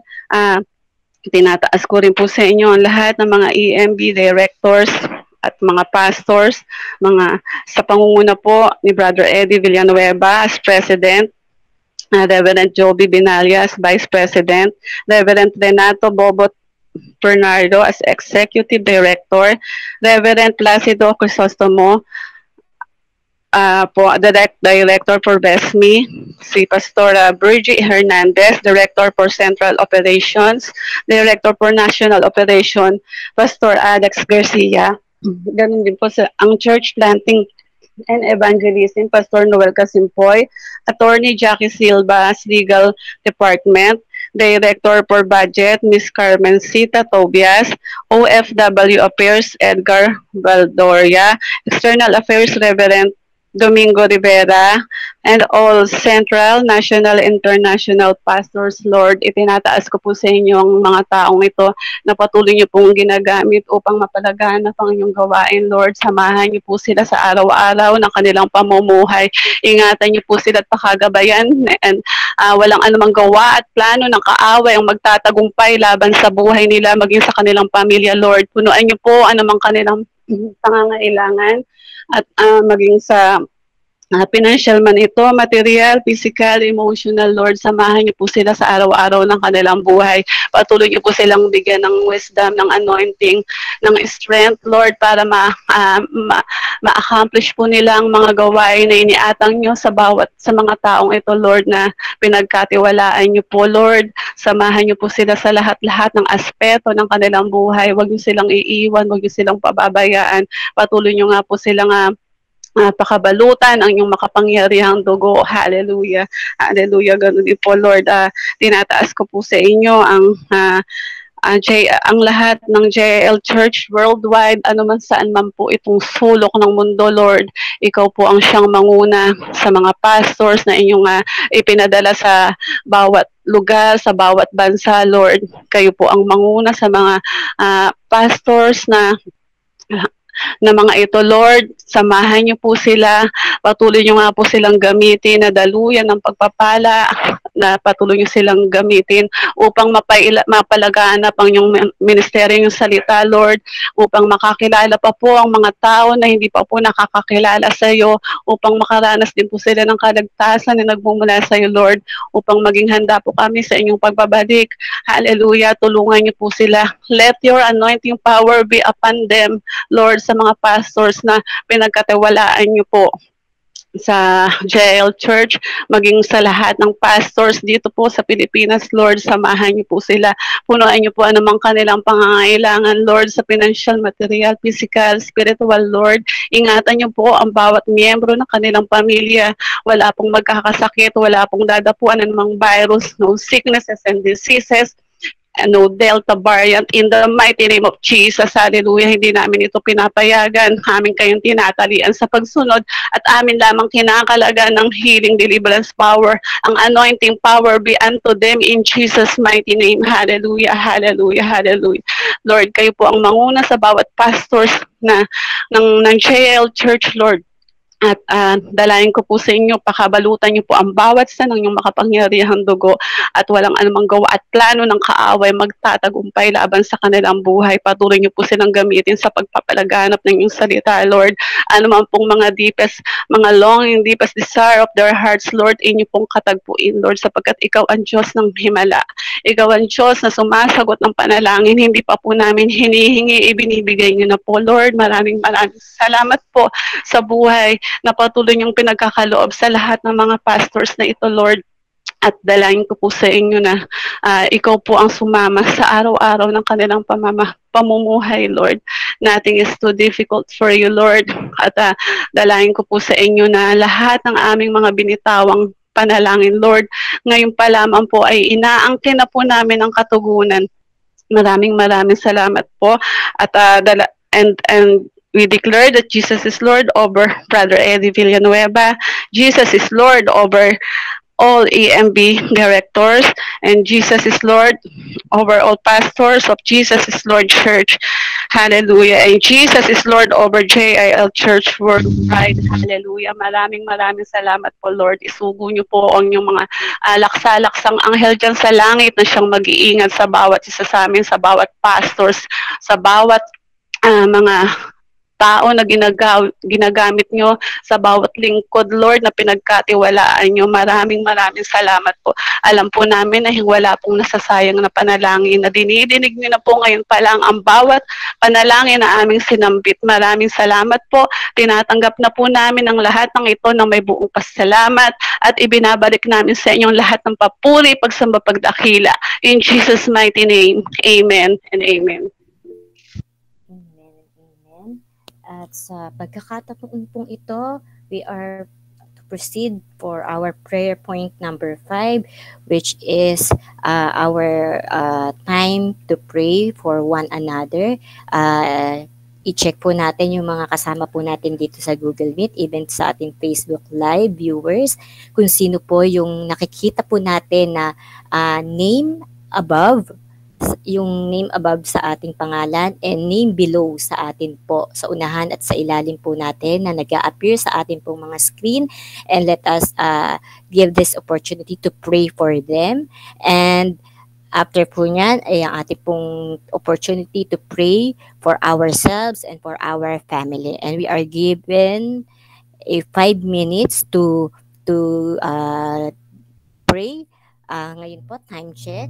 tinataas ko rin po sa inyo ang lahat ng mga EMB directors at mga pastors, sa pangunguna po ni Brother Eddie Villanueva as President, Reverend Joby Benalia as Vice President, Reverend Renato Bobot Bernardo as Executive Director, Reverend Placido Crisostomo po Director for BESME, si Pastora Bridget Hernandez, Director for Central Operations, Director for National Operation, Pastor Alex Garcia. Ganun din po ang Church Planting and Evangelism, Pastor Noel Casimpoy, Attorney Jackie Silva, Legal Department, Director for Budget, Ms. Carmen Cita Tobias, OFW Affairs, Edgar Valdoria, External Affairs, Reverend Domingo Rivera, and all Central, National, International Pastors, Lord, itinataas ko po sa inyo ang mga taong ito na patuloy niyo pong ginagamit upang mapalaganap ang inyong gawain, Lord. Samahan niyo po sila sa araw-araw ng kanilang pamumuhay. Ingatan niyo po sila at pakagabayan and walang anumang gawa at plano ng kaaway ang magtatagumpay laban sa buhay nila, maging sa kanilang pamilya, Lord. Punuan niyo po anumang kanilang pangangailangan at maging sa financial man ito, material, physical, emotional, Lord, samahan niyo po sila sa araw-araw ng kanilang buhay. Patuloy niyo po silang bigyan ng wisdom, ng anointing, ng strength, Lord, para ma-accomplish po nila ang mga gawain na iniatang niyo sa mga taong ito, Lord, na pinagkatiwalaan niyo po, Lord. Samahan niyo po sila sa lahat-lahat ng aspeto ng kanilang buhay. Huwag niyo silang iiwan, huwag niyo silang pababayaan. Patuloy niyo nga po silang pakabalutan ang inyong makapangyarihang dugo. Hallelujah. Hallelujah. Ganun din po, Lord. Tinataas ko po sa inyo ang lahat ng JL Church worldwide, anuman saan man po itong sulok ng mundo, Lord. Ikaw po ang siyang manguna sa mga pastors na inyong ipinadala sa bawat lugar, sa bawat bansa, Lord. Kayo po ang manguna sa mga pastors na mga ito, Lord. Samahan niyo po sila, patuloy niyo nga po silang gamitin na daluyan ng pagpapala, na patuloy niyo silang gamitin upang mapalaganap ang inyong ministeryo, yung salita, Lord, upang makakilala pa po ang mga tao na hindi pa po nakakakilala sa iyo, upang makaranas din po sila ng kaligtasan na nagmumula sa iyo, Lord, upang maging handa po kami sa inyong pagbabalik. Hallelujah. Tulungan niyo po sila. Let your anointing power be upon them, Lord, sa mga pastors na pinagkatiwalaan niyo po sa JL Church, maging sa lahat ng pastors dito po sa Pilipinas, Lord. Samahan niyo po sila. Punuan niyo po anumang kanilang pangangailangan, Lord, sa financial, material, physical, spiritual, Lord. Ingatan niyo po ang bawat miyembro ng kanilang pamilya. Wala pong magkakasakit, wala pong dadapuan ng mga virus, no sicknesses and diseases, no Delta variant, in the mighty name of Jesus. Hallelujah. Hindi namin ito pinapayagan. Amin kayong tinatalian sa pagsunod at amin lamang kinakalagan ng healing, deliverance power. Ang anointing power be unto them in Jesus' mighty name. Hallelujah. Hallelujah. Hallelujah. Lord, kayo po ang manguna sa bawat pastors ng JL Church, Lord. At dalayan ko po sa inyo, pakabalutan niyo po ang bawat isa ng inyong makapangyarihang dugo at walang anumang gawa at plano ng kaaway magtatagumpay laban sa kanilang buhay. Patuloy niyo po silang gamitin sa pagpapalaganap ng inyong salita, Lord. Ano man pong mga longing, deepest desire of their hearts, Lord, inyo pong katagpuin, Lord, sapagkat ikaw ang Diyos ng himala. Ikaw ang Diyos na sumasagot ng panalangin. Hindi pa po namin hinihingi, ibinibigay niyo na po, Lord. Maraming salamat po sa buhay na patuloy niyong pinagkakaloob sa lahat ng mga pastors na ito, Lord. At dalayan ko po sa inyo na ikaw po ang sumama sa araw-araw ng kanilang pamumuhay, Lord. Nothing is too difficult for you, Lord. At dalayan ko po sa inyo na lahat ng aming mga binitawang panalangin, Lord, ngayon pa lamang po ay inaangkin na po namin ang katugunan. Maraming salamat po. At and we declare that Jesus is Lord over Brother Eddie Villanueva. Jesus is Lord over all EMB directors, and Jesus is Lord over all pastors of Jesus is Lord Church. Hallelujah. And Jesus is Lord over JIL Church Worldwide. Hallelujah. Maraming salamat po, Lord. Isugo niyo po ang inyong mga laksalaksang anghel dyan sa langit na siyang mag-iingat sa bawat isa sa amin, sa bawat pastors, sa bawat mga tao na ginagamit nyo sa bawat lingkod, Lord, na pinagkatiwalaan nyo. Maraming salamat po. Alam po namin na wala pong nasasayang na panalangin na dinidinig nyo na po ngayon pa lang ang bawat panalangin na aming sinambit. Maraming salamat po. Tinatanggap na po namin ang lahat ng ito ng may buong pasalamat at ibinabalik namin sa inyong lahat ng papuri, pagsamba, pagdakila. In Jesus' mighty name, amen and amen. At sa pagkakataon pong ito, we are to proceed for our prayer point number 5, which is our time to pray for one another. I-check po natin yung mga kasama po natin dito sa Google Meet, even sa ating Facebook Live viewers, kung sino po yung nakikita po natin na name above, yung name above sa ating pangalan and name below sa atin po, sa unahan at sa ilalim po natin na nag-a-appear sa ating pong mga screen, and let us give this opportunity to pray for them. And after po nyan ay ang ating pong opportunity to pray for ourselves and for our family, and we are given a 5 minutes to pray. Ngayon po, time check.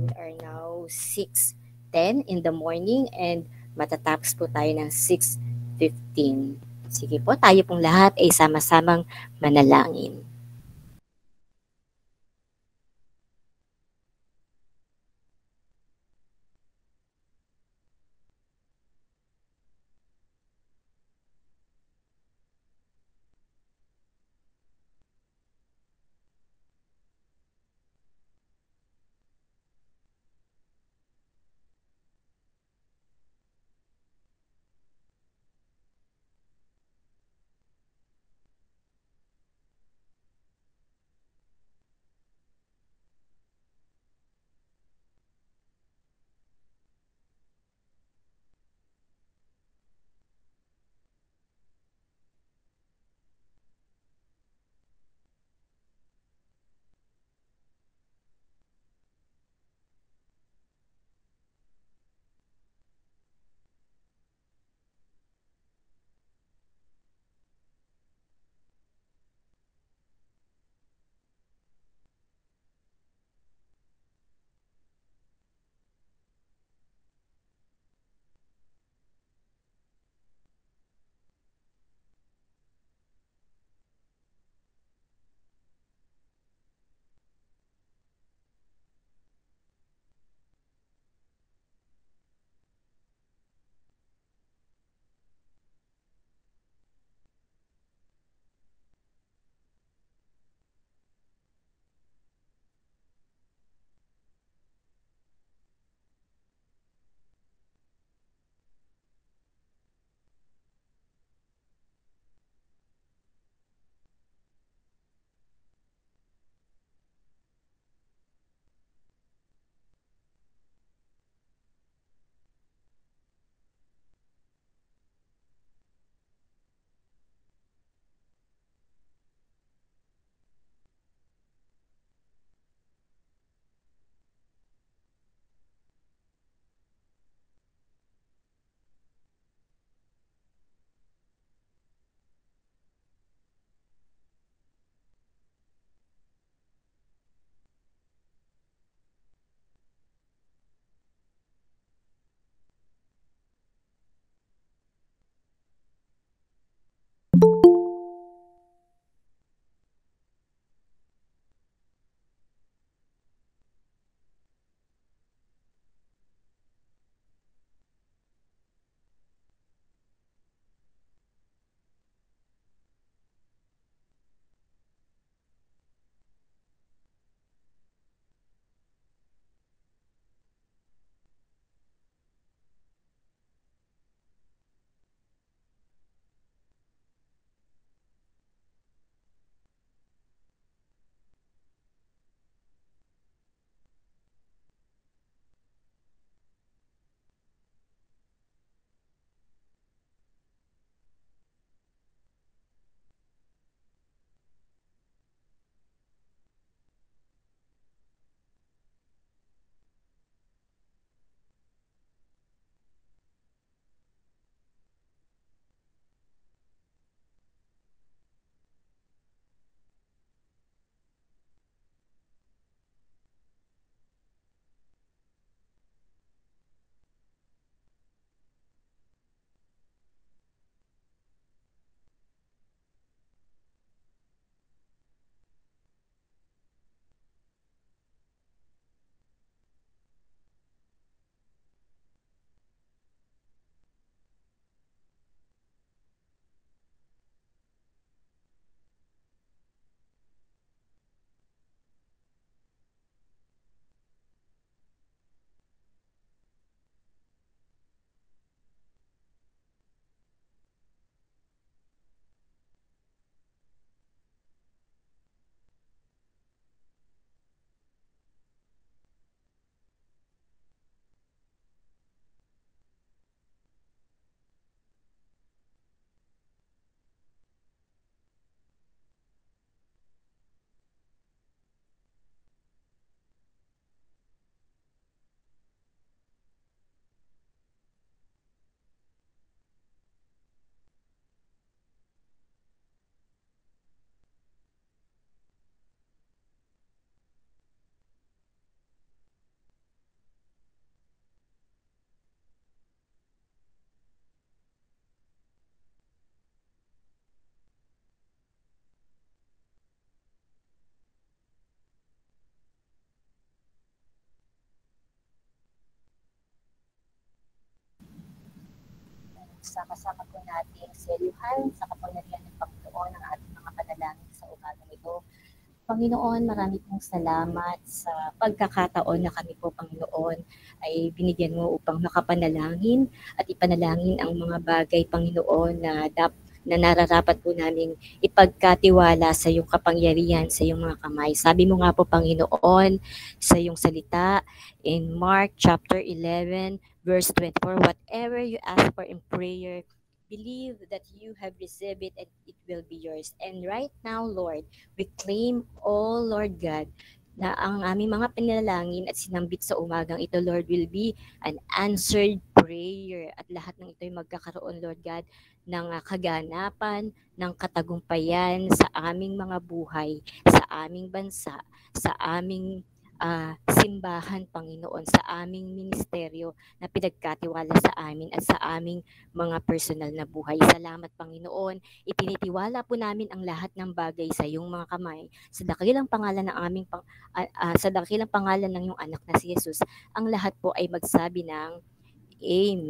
We are now 6:10 in the morning and matatapos po tayo ng 6:15. Sige po, tayo pong lahat ay sama-samang manalangin. sa kasama po nating selyuhan sa kapangyarihan ng Panginoon ang ating mga panalangin sa umagang ito. Panginoon, marami pong salamat sa pagkakataon na kami po, Panginoon, ay binigyan mo upang makapanalangin at ipanalangin ang mga bagay, Panginoon, na nararapat po namin ipagkatiwala sa iyong kapangyarihan, sa iyong mga kamay. Sabi mo nga po, Panginoon, sa iyong salita in Mark chapter 11, verse 24, whatever you ask for in prayer, believe that you have received it and it will be yours. And right now, Lord, we claim all, Lord God, na ang aming mga pinalangin at sinambit sa umagang ito, Lord, will be an answered prayer. At lahat ng ito ay magkakaroon, Lord God, ng kaganapan, ng katagumpayan sa aming mga buhay, sa aming bansa, sa aming simbahan, Panginoon, sa aming ministeryo na pinagkatiwala sa amin at sa aming mga personal na buhay. Salamat, Panginoon. Ipinitiwala po namin ang lahat ng bagay sa iyong mga kamay. Sa dakilang pangalan ng sa dakilang pangalan ng iyong anak na si Jesus, ang lahat po ay magsabi ng Amen.